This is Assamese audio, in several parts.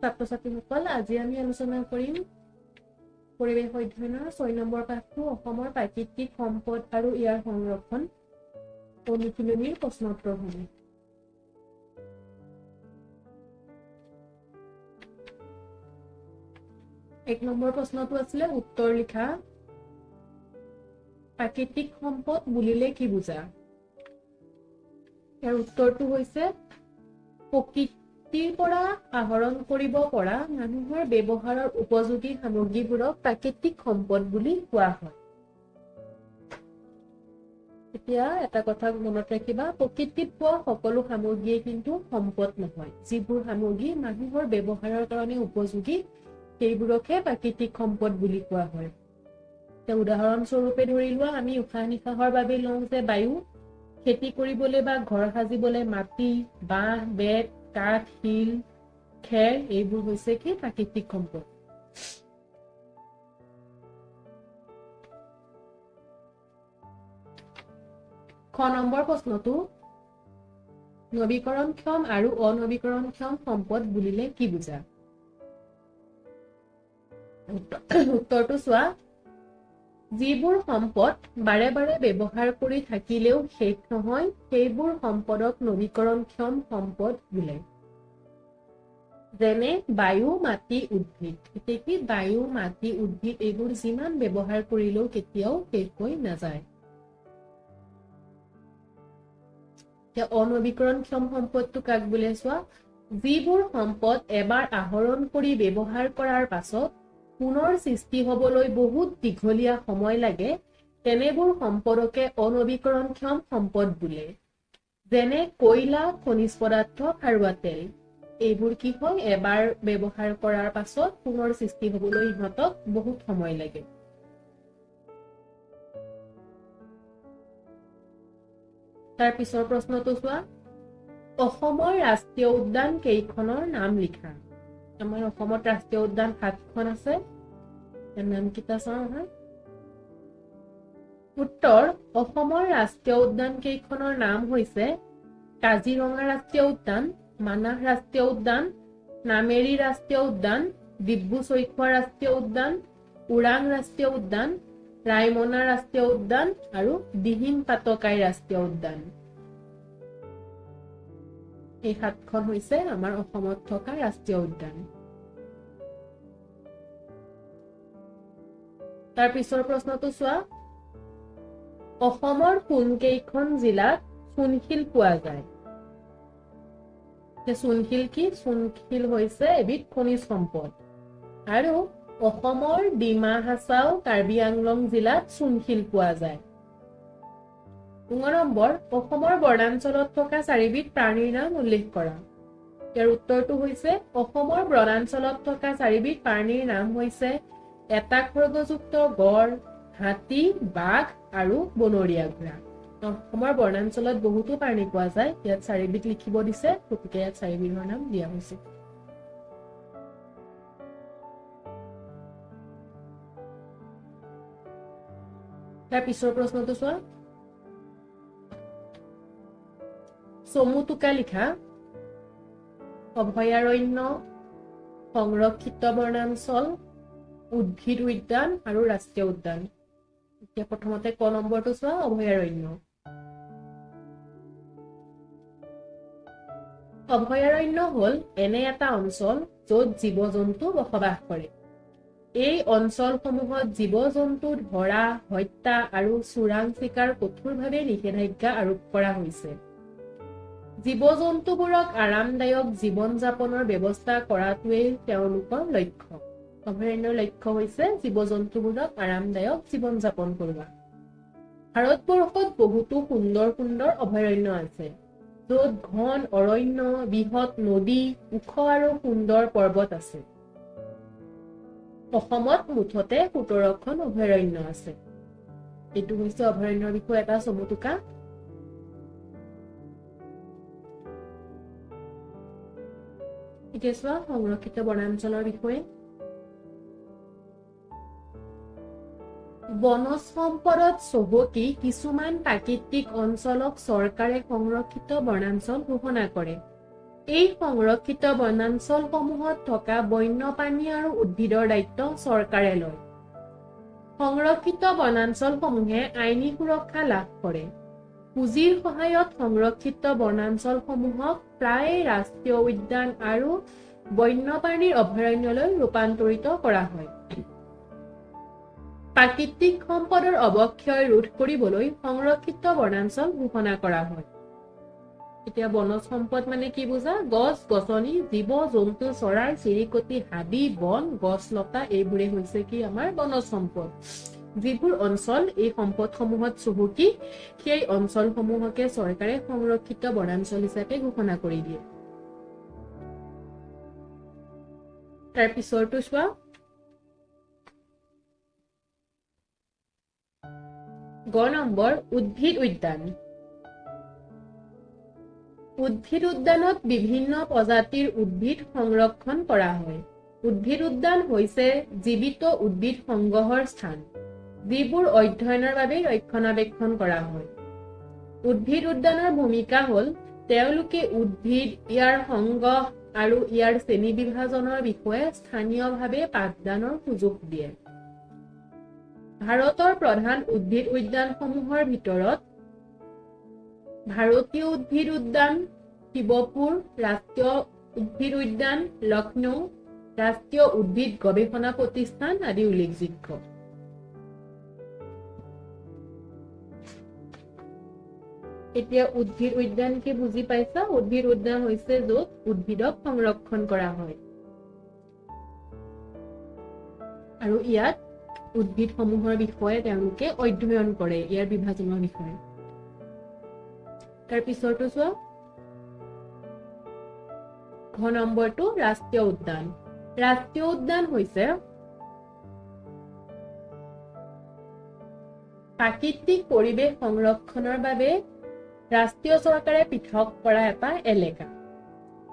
ছাত্ৰ-ছাত্ৰীসকল আজি আমি আলোচনা কৰিম পৰিৱেশ অধ্যয়নৰ 6 নম্বৰ পাঠটো অসমৰ প্ৰাকৃতিক সম্পদ আৰু ইয়াৰ সংৰক্ষণ অনুশীলনীৰ প্ৰশ্নোত্তৰসমূহ। এক নম্বৰ প্ৰশ্নটো আছিলে উত্তৰ লিখা। প্ৰাকৃতিক সম্পদ বুলিলে কি বুজা? ইয়াৰ উত্তৰটো হৈছে প্ৰকৃতিৰ পৰা আহৰণ কৰিব পৰা মানুহৰ ব্যৱহাৰৰ উপযোগী সামগ্ৰীবোৰক প্ৰাকৃতিক সম্পদ বুলি কোৱা হয়। এতিয়া এটা কথা মনত ৰাখিবা, প্ৰকৃতিত পোৱা সকলো সামগ্ৰীয়ে কিন্তু সম্পদ নহয়। যিবোৰ সামগ্ৰী মানুহৰ ব্যৱহাৰৰ কাৰণে উপযোগী সেইবোৰকহে প্ৰাকৃতিক সম্পদ বুলি কোৱা হয়। এতিয়া উদাহৰণস্বৰূপে ধৰি লোৱা, আমি উশাহ নিশাহৰ বাবে লওঁ যে বায়ু, খেতি কৰিবলৈ বা ঘৰ সাজিবলৈ মাটি, বাঁহ, বেত, কাঠ, শিল, খেৰ এইবোৰ হৈছে কি প্ৰাকৃতিক সম্পদ। খ নম্বৰ প্ৰশ্নটো নৱীকৰণক্ষম আৰু অনৱীকৰণক্ষম সম্পদ বুলিলে কি বুজা? উত্তৰটো চোৱা, যিবোৰ সম্পদ বাৰে বাৰে ব্যৱহাৰ কৰি থাকিলেও শেষ নহয় সেইবোৰ সম্পদক নৱীকৰণক্ষম সম্পদ বোলে। যেনে বায়ু, মাটি, উদ্ভিদ। এতিয়া কি বায়ু, মাটি, উদ্ভিদ এইবোৰ যিমান ব্যৱহাৰ কৰিলেও কেতিয়াও শেষ হৈ নাযায়। এতিয়া অনৱীকৰণক্ষম সম্পদটো কাক বোলে চোৱা, যিবোৰ সম্পদ এবাৰ আহৰণ কৰি ব্যৱহাৰ কৰাৰ পাছত পুনৰ সৃষ্টি হবলৈ বহুত দীঘলীয়া সময় লাগে তেনেবোৰ সম্পদকে অনৱীকৰণক্ষম সম্পদ বোলে। যেনে কয়লা, খনিজ পদাৰ্থ, খাৰুৱা তেল এইবোৰ কি হয় এবাৰ ব্যৱহাৰ কৰাৰ পাছত পুনৰ সৃষ্টি হবলৈ ইহঁতক বহুত সময় লাগে। তাৰ পিছৰ প্ৰশ্নটো চোৱা, অসমৰ ৰাষ্ট্ৰীয় উদ্যান কেইখনৰ নাম লিখা। আমাৰ অসমত ৰাষ্ট্ৰীয় উদ্যান 7খন আছে। ইয়াৰ নাম কেইটা চাওঁ হয়। উত্তৰ, অসমৰ ৰাষ্ট্ৰীয় উদ্যান কেইখনৰ নাম হৈছে কাজিৰঙা ৰাষ্ট্ৰীয় উদ্যান, মানাহ ৰাষ্ট্ৰীয় উদ্যান, নামেৰি ৰাষ্ট্ৰীয় উদ্যান, ডিব্ৰু-চৈখোৱা ৰাষ্ট্ৰীয় উদ্যান, ওৰাং ৰাষ্ট্ৰীয় উদ্যান, ৰায়মনা ৰাষ্ট্ৰীয় উদ্যান আৰু দিহিং পাটকাই ৰাষ্ট্ৰীয় উদ্যান। এই 7খন হৈছে আমাৰ অসমত থকা ৰাষ্ট্ৰীয় উদ্যান। তাৰ পিছৰ প্ৰশ্নটো চোৱা, অসমৰ কোনকেইখন জিলাত চূণশিল পোৱা যায়? চূণশিল কি? চূণশিল হৈছে এবিধ খনিজ সম্পদ আৰু অসমৰ ডিমা হাছাও, কাৰ্বি আংলং জিলাত চূণশিল পোৱা যায়। 9 নম্বৰ, অসমৰ বনাঞ্চলত থকা 4বিধ প্ৰাণীৰ নাম উল্লেখ কৰা। ইয়াৰ উত্তৰটো হৈছে অসমৰ বনাঞ্চলত থকা 4বিধ প্ৰাণীৰ নাম হৈছে এটা খৰ্গযুক্ত গড়, হাতী, বাঘ আৰু বনৰীয়া ঘোঁৰা। অসমৰ বনাঞ্চলত বহুতো প্ৰাণী পোৱা যায়। ইয়াত 4বিধ লিখিব দিছে, গতিকে ইয়াত 4বিধৰ নাম দিয়া হৈছে। তাৰ পিছৰ প্ৰশ্নটো চোৱা, চমু টোকা লিখা। অভয়াৰণ্য, সংৰক্ষিত বনাঞ্চল, উদ্ভিদ উদ্যান আৰু ৰাষ্ট্ৰীয় উদ্যান। এতিয়া প্ৰথমতে ক নম্বৰটো চোৱা, অভয়াৰণ্য। অভয়াৰণ্য হ'ল এনে এটা অঞ্চল য'ত জীৱ-জন্তু বসবাস কৰে। এই অঞ্চলসমূহত জীৱ-জন্তু ধৰা, হত্যা আৰু চোৰাং চিকাৰ কঠোৰভাৱে নিষেধাজ্ঞা আৰোপ কৰা হৈছে। জীৱ-জন্তুবোৰক আৰামদায়ক জীৱন যাপনৰ ব্যৱস্থা কৰাটোৱেই তেওঁলোকৰ লক্ষ্য। অভয়াৰণ্যৰ লক্ষ্য হৈছে জীৱ-জন্তুবোৰক আৰামদায়ক জীৱন যাপন কৰোৱা। ভাৰতবৰ্ষত বহুতো সুন্দৰ সুন্দৰ অভয়াৰণ্য আছে, য'ত ঘন অৰণ্য, বৃহৎ নদী, ওখ আৰু সুন্দৰ পৰ্বত আছে। অসমত মুঠতে 17খন অভয়াৰণ্য আছে। এইটো হৈছে অভয়াৰণ্যৰ বিষয়ে এটা চমু টোকা। এতিয়া চোৱা সংৰক্ষিত বনাঞ্চলৰ বিষয়ে। বনজ সম্পদত চহকী কিছুমান প্ৰাকৃতিক অঞ্চলক চৰকাৰে সংৰক্ষিত বনাঞ্চল ঘোষণা কৰে। এই সংৰক্ষিত বনাঞ্চলসমূহত থকা বন্যপ্ৰাণী আৰু উদ্ভিদৰ দায়িত্ব চৰকাৰে লয়। সংৰক্ষিত বনাঞ্চলসমূহে আইনী সুৰক্ষা লাভ কৰে। পুঁজিৰ সহায়ত সংৰক্ষিত বনাঞ্চলসমূহক প্ৰায় ৰাষ্ট্ৰীয় উদ্যান আৰু বন্যপ্ৰাণীৰ অভয়াৰণ্যলৈ ৰূপান্তৰিত কৰা হয়। প্ৰাকৃতিক সম্পদৰ অৱক্ষয় ৰোধ কৰিবলৈ সংৰক্ষিত বনাঞ্চল ঘোষণা কৰা হয়। এতিয়া বনজ সম্পদ মানে কি বুজা? গছ গছনি, জীৱ জন্তু, চৰাই চিৰিকটি, হাবি বন, গছ লতা এইবোৰে হৈছে কি আমাৰ বনজ সম্পদ। যিবোৰ অঞ্চল এই সম্পদসমূহত চহকী সেই অঞ্চলসমূহকে চৰকাৰে সংৰক্ষিত বনাঞ্চল হিচাপে ঘোষণা কৰি দিয়ে। তাৰ পিছৰটো চোৱা, গ নম্বৰ উদ্ভিদ উদ্যান। উদ্ভিদ উদ্যানত বিভিন্ন প্ৰজাতিৰ উদ্ভিদ সংৰক্ষণ কৰা হয়। উদ্ভিদ উদ্যান হৈছে জীৱিত উদ্ভিদ সংগ্ৰহৰ স্থান, যিবোৰ অধ্যয়নৰ বাবে ৰক্ষণাবেক্ষণ কৰা হয়। উদ্ভিদ উদ্যানৰ ভূমিকা হ'ল তেওঁলোকে উদ্ভিদ, ইয়াৰ সংগ্ৰহ আৰু ইয়াৰ শ্ৰেণীবিভাজনৰ বিষয়ে স্থানীয়ভাৱে পাঠদানৰ সুযোগ দিয়ে। ভাৰতৰ প্ৰধান উদ্ভিদ উদ্যানসমূহৰ ভিতৰত ভাৰতীয় উদ্ভিদ উদ্যান, শিৱপুৰ ৰাষ্ট্ৰীয় উদ্ভিদ উদ্যান, লক্ষ্ণৌ ৰাষ্ট্ৰীয় উদ্ভিদ গৱেষণা প্ৰতিষ্ঠান আদি উল্লেখযোগ্য। এতিয়া উদ্ভিদ উদ্যান কি বুজি পাইছা? উদ্ভিদ উদ্যান হৈছে য'ত উদ্ভিদক সংৰক্ষণ কৰা হয় আৰু ইয়াত উদ্ভিদসমূহৰ বিষয়ে তেওঁলোকে অধ্যয়ন কৰে, ইয়াৰ বিভাজনৰ বিষয়ে। তাৰ পিছৰটো চোৱা, ঘ নম্বৰটো ৰাষ্ট্ৰীয় উদ্যান। ৰাষ্ট্ৰীয় উদ্যান হৈছে প্ৰাকৃতিক পৰিৱেশ সংৰক্ষণৰ বাবে ৰাষ্ট্ৰীয় চৰকাৰে পৃথক কৰা এটা এলেকা।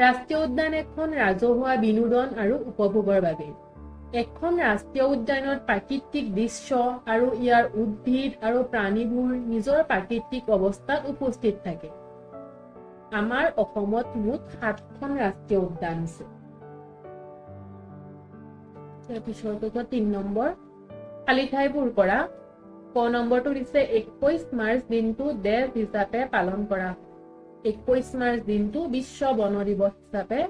ৰাষ্ট্ৰীয় উদ্যান এখন ৰাজহুৱা বিনোদন আৰু উপভোগৰ বাবে। এখন ৰাষ্ট্ৰীয় উদ্যানত প্ৰাকৃতিক দৃশ্য আৰু ইয়াৰ উদ্ভিদ আৰু প্ৰাণীবোৰ নিজৰ প্ৰাকৃতিক অৱস্থাত উপস্থিত থাকে। আমাৰ অসমত মুঠ 7খন ৰাষ্ট্ৰীয় উদ্যান আছে। তাৰপিছত 3 নম্বৰ, খালী ঠাইবোৰ কৰা। ক নম্বৰটো দিছে 21 মাৰ্চ দিনটো দেশ হিচাপে পালন কৰা হয়। 21 মাৰ্চ দিনটো বিশ্ব বন দিৱস হিচাপে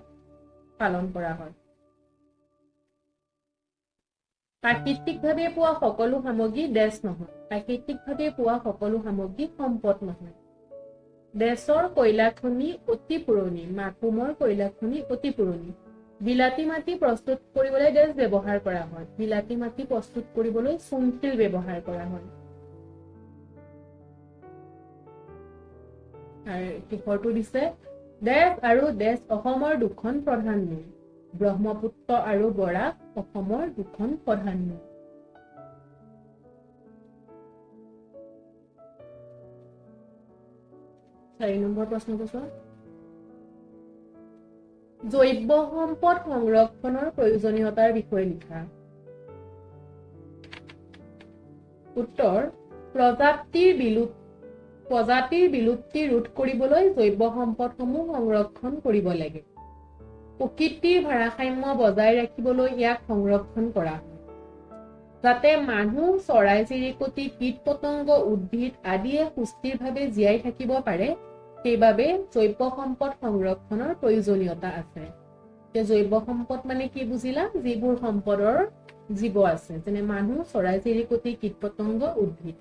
পালন কৰা হয়। প্ৰাকৃতিকভাৱে পোৱা সকলো সামগ্ৰী দেশ নহয়। প্ৰাকৃতিকভাৱে পোৱা সকলো সামগ্ৰী সম্পদ নহয়। দেশৰ কয়লা খনি অতি পুৰণি। মাকুমৰ কয়লা খনি অতি পুৰণি। বিলাতী মাটি প্ৰস্তুত কৰিবলৈ দেশ ব্যৱহাৰ কৰা হয়। বিলাতী মাটি প্ৰস্তুত কৰিবলৈ চূণশিল ব্যৱহাৰ কৰা হয়। আৰু শেষৰটো দিছে দেশ আৰু দেশ অসমৰ 2খন প্ৰধান নৈ। ব্ৰহ্মপুত্ৰ আৰু বৰাক অসমৰ 2খন প্ৰধান নৈ। চাৰি নম্বৰ প্ৰশ্নটো চোৱা, জৈৱ সম্পদ সংৰক্ষণৰ প্ৰয়োজনীয়তাৰ বিষয়ে লিখা। উত্তৰ, প্ৰজাতিৰ বিলুপ্তি ৰোধ কৰিবলৈ জৈৱ সম্পদসমূহ সংৰক্ষণ কৰিব লাগে। প্ৰকৃতিৰ ভাৰসাম্য বজাই ৰাখিবলৈ ইয়াক সংৰক্ষণ কৰা হয়, যাতে মানুহ, চৰাই চিৰিকটি, কীট পতংগ, উদ্ভিদ আদিয়ে সুস্থিৰভাৱে জীয়াই থাকিব পাৰে। সেইবাবে জৈৱ সম্পদ সংৰক্ষণৰ প্ৰয়োজনীয়তা আছে। জৈৱ সম্পদ মানে কি বুজিলা? যিবোৰ সম্পদৰ জীৱ আছে, যেনে মানুহ, চৰাই চিৰিকটি, কীট পতংগ, উদ্ভিদ।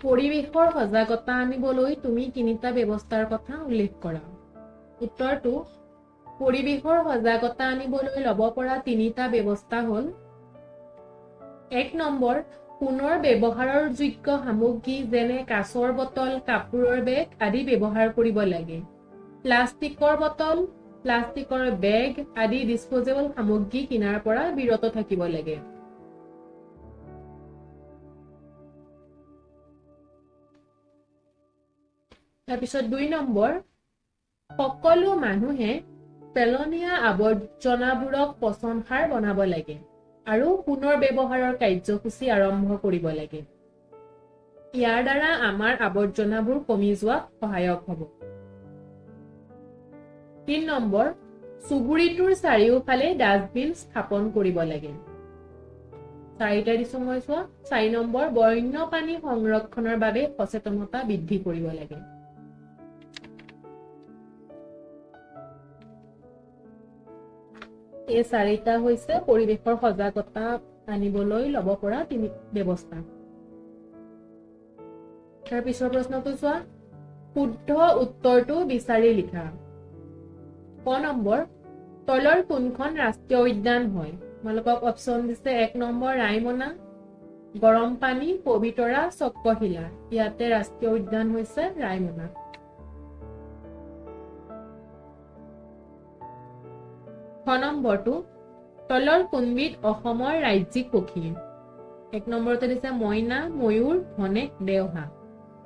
পৰিৱেশৰ সজাগতা আনিবলৈ তুমি 3টা ব্যৱস্থাৰ কথা উল্লেখ কৰা। উত্তৰটো, পৰিৱেশৰ সজাগতা আনিবলৈ ল'ব পৰা 3টা ব্যৱস্থা হ'ল: 1 নম্বৰ, পুনৰ ব্যৱহাৰৰ যোগ্য সামগ্ৰী যেনে কাঁচৰ বটল, কাপোৰৰ বেগ আদি ব্যৱহাৰ কৰিব লাগে। প্লাষ্টিকৰ বটল, প্লাষ্টিকৰ বেগ আদি ডিছপ'জেবল সামগ্ৰী কিনাৰ পৰা বিৰত থাকিব লাগে। তাৰপিছত 2 নম্বৰ, সকলো মানুহে পেলনীয়া আৱৰ্জনাবোৰক পচন সাৰ বনাব লাগে আৰু পুনৰ ব্যৱহাৰৰ কাৰ্যসূচী আৰম্ভ কৰিব লাগে। ইয়াৰ দ্বাৰা আমাৰ আৱৰ্জনাবোৰ কমি যোৱাত সহায়ক হ'ব। 3 নম্বৰ, চুবুৰীটোৰ চাৰিওফালে ডাষ্টবিন স্থাপন কৰিব লাগে। 4টা দিছো মই চোৱা। 4 নম্বৰ, বন্য পানী সংৰক্ষণৰ বাবে সচেতনতা বৃদ্ধি কৰিব লাগে। এই 4টা হৈছে পৰিৱেশৰ সজাগতা আনিবলৈ ল'ব পৰা 3 ব্যৱস্থা। তাৰ পিছৰ প্ৰশ্নটো চোৱা। শুদ্ধ উত্তৰটো বিচাৰি লিখা। ক নম্বৰ, তলৰ কোনখন ৰাষ্ট্ৰীয় উদ্যান হয়? তোমালোকক অপচন দিছে 1 নম্বৰ ৰায়মনা, গৰম পানী, পবিতৰা, চক্ৰশিলা। ইয়াতে ৰাষ্ট্ৰীয় উদ্যান হৈছে ৰায়মনা। খ নম্বৰটো, তলৰ কোনবিধ অসমৰ ৰাজ্যিক পক্ষী? 1 নম্বৰতে দিছে মইনা, ময়ূৰ, ধনেশ, দেওহা।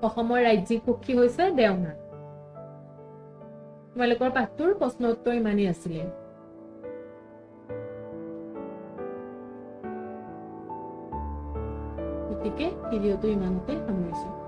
অসমৰ ৰাজ্যিক পক্ষী হৈছে দেওহা। তোমালোকৰ পাঠটোৰ প্ৰশ্ন উত্তৰ ইমানেই আছিলে। গতিকে ভিডিঅ'টো ইমানতে সামৰিছোঁ।